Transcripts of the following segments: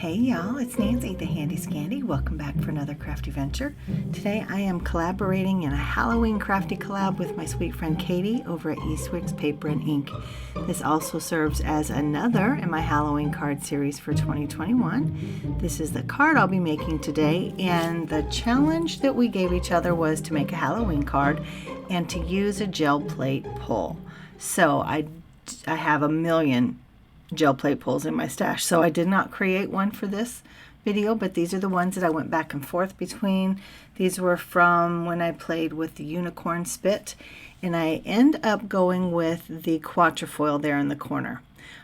Hey y'all, it's Nancy, the Handy Scandy. Welcome back for another crafty venture. Today I am collaborating in a Halloween Crafty Collab with my sweet friend Katy over at Eastwicks Paper and Ink. This also serves as another in my Halloween card series for 2021. This is the card I'll be making today, and the challenge that we gave each other was to make a Halloween card and to use a gel plate pull. So I have a million gel plate pulls in my stash, so I did not create one for this video, but these are the ones that I went back and forth between. These were from when I played with the unicorn spit, and I end up going with the quatrefoil there in the corner.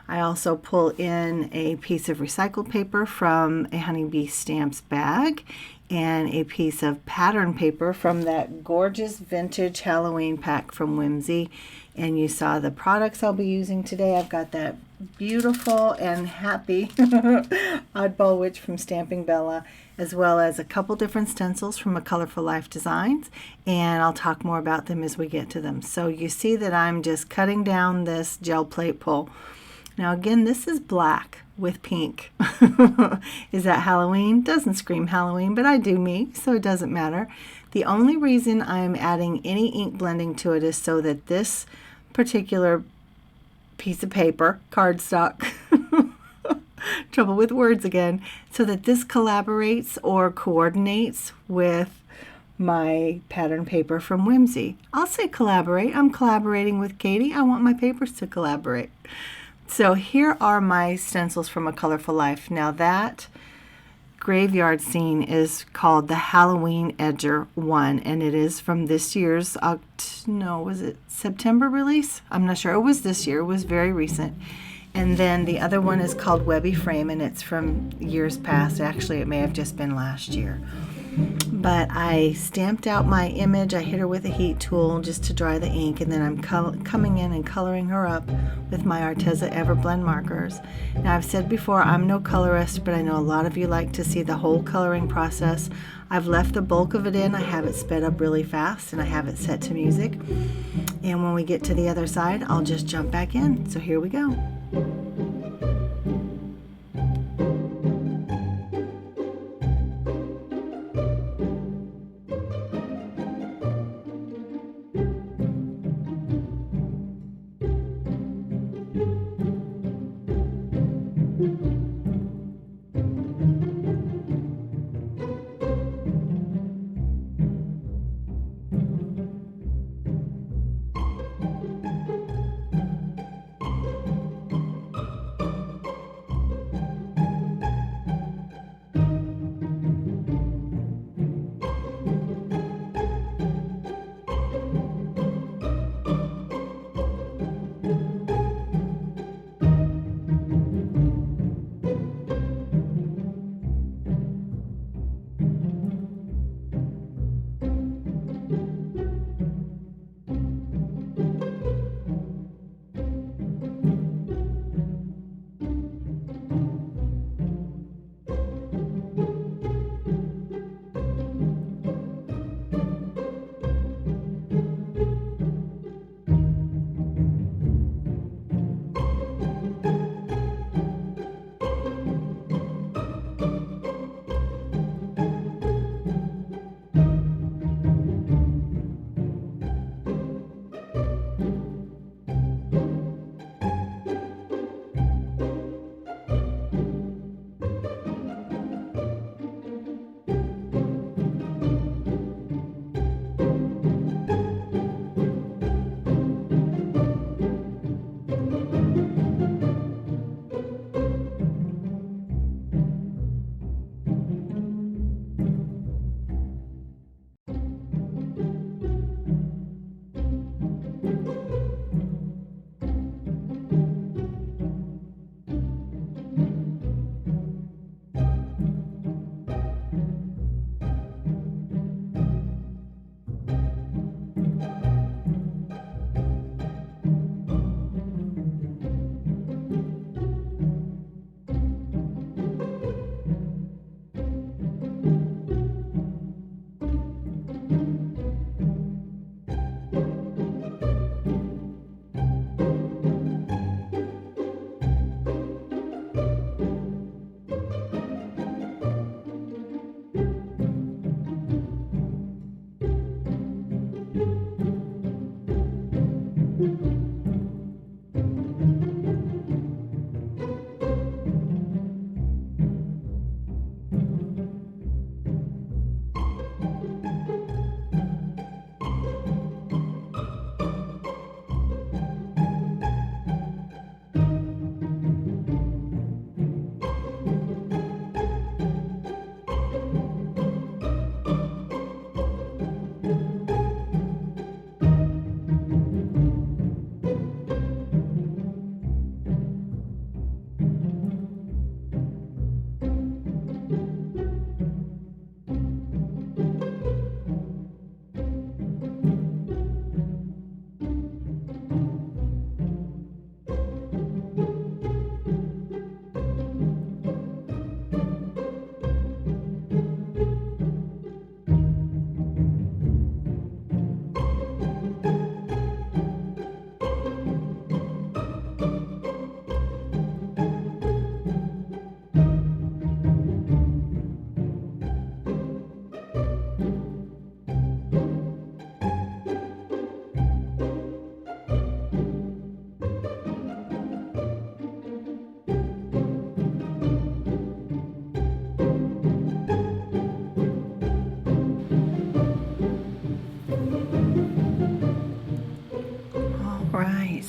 I also pull in a piece of recycled paper from a Honeybee Stamps bag and a piece of pattern paper from that gorgeous vintage Halloween pack from Whimsy. And you saw the products I'll be using today. I've got that beautiful and happy Oddball Witch from Stamping Bella, as well as a couple different stencils from A Colorful Life Designs, and I'll talk more about them as we get to them. So you see that I'm just cutting down this gel plate pull. Now again, this is black with pink. Is that Halloween? Doesn't scream Halloween, but I do me, so it doesn't matter. The only reason I'm adding any ink blending to it is so that this particular piece of paper, cardstock, trouble with words again, so that this collaborates or coordinates with my pattern paper from Whimsy. I'll say collaborate. I'm collaborating with Katy. I want my papers to collaborate. So here are my stencils from A Colorful Life. Now that graveyard scene is called the Halloween Edger 1, and it is from this year's was it September release? I'm not sure. It was this year. It was very recent. And then the other one is called Webby Frame, and it's from years past. Actually, it may have just been last year. But I stamped out my image. I hit her with a heat tool just to dry the ink, and then I'm coming in and coloring her up with my Arteza Everblend markers. Now, I've said before, I'm no colorist, but I know a lot of you like to see the whole coloring process. I've left the bulk of it in. I have it sped up really fast, and I have it set to music. And when we get to the other side, I'll just jump back in. So here we go.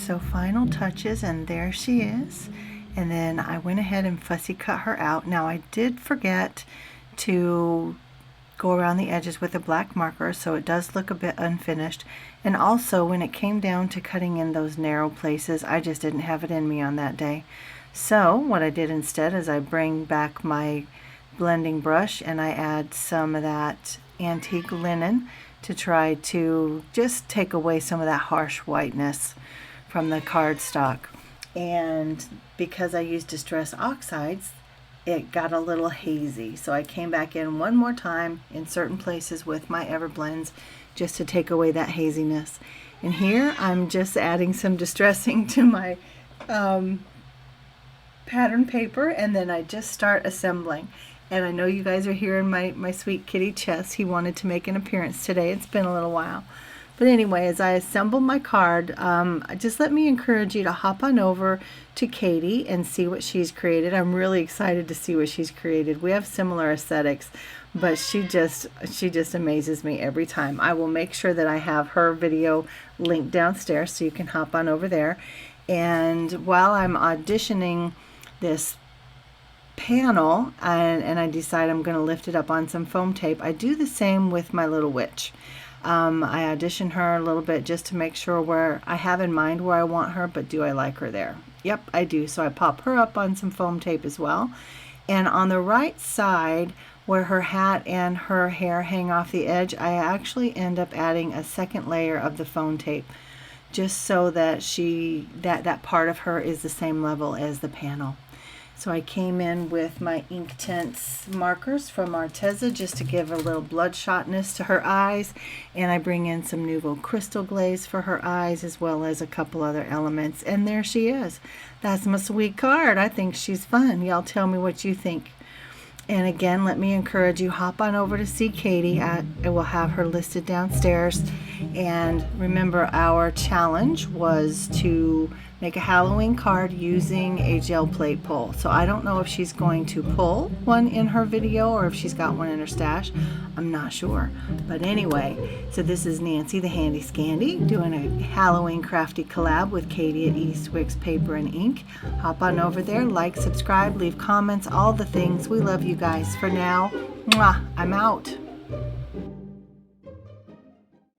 So final touches, and there she is. And then I went ahead and fussy cut her out. Now I did forget to go around the edges with a black marker, so it does look a bit unfinished. And also when it came down to cutting in those narrow places, I just didn't have it in me on that day. So what I did instead is I bring back my blending brush and I add some of that antique linen to try to just take away some of that harsh whiteness from the cardstock. And because I used Distress Oxides, it got a little hazy, so I came back in one more time in certain places with my Everblends just to take away that haziness. And here I'm just adding some distressing to my pattern paper, and then I just start assembling. And I know you guys are hearing my sweet kitty Chess. He wanted to make an appearance today. It's been a little while. But anyway, as I assemble my card, just let me encourage you to hop on over to Katy and see what she's created. I'm really excited to see what she's created. We have similar aesthetics, but she just amazes me every time. I will make sure that I have her video linked downstairs so you can hop on over there. And while I'm auditioning this panel and I decide I'm going to lift it up on some foam tape, I do the same with my little witch. I audition her a little bit just to make sure where I have in mind where I want her, but do I like her there? Yep, I do. So I pop her up on some foam tape as well. And on the right side where her hat and her hair hang off the edge, I actually end up adding a second layer of the foam tape just so that that part of her is the same level as the panel. So I came in with my Inktense markers from Arteza just to give a little bloodshotness to her eyes, and I bring in some Nouveau Crystal Glaze for her eyes as well as a couple other elements. And there she is. That's my sweet card. I think she's fun. Y'all tell me what you think. And again, let me encourage you, hop on over to see Katy. I will have her listed downstairs. And remember, our challenge was to make a Halloween card using a gel plate pull. So I don't know if she's going to pull one in her video or if she's got one in her stash. I'm not sure. But anyway, so this is Nancy the Handy Scandy doing a Halloween Crafty Collab with Katy at Eastwicks Paper and Ink. Hop on over there, like, subscribe, leave comments, all the things. We love you guys. For now, mwah, I'm out.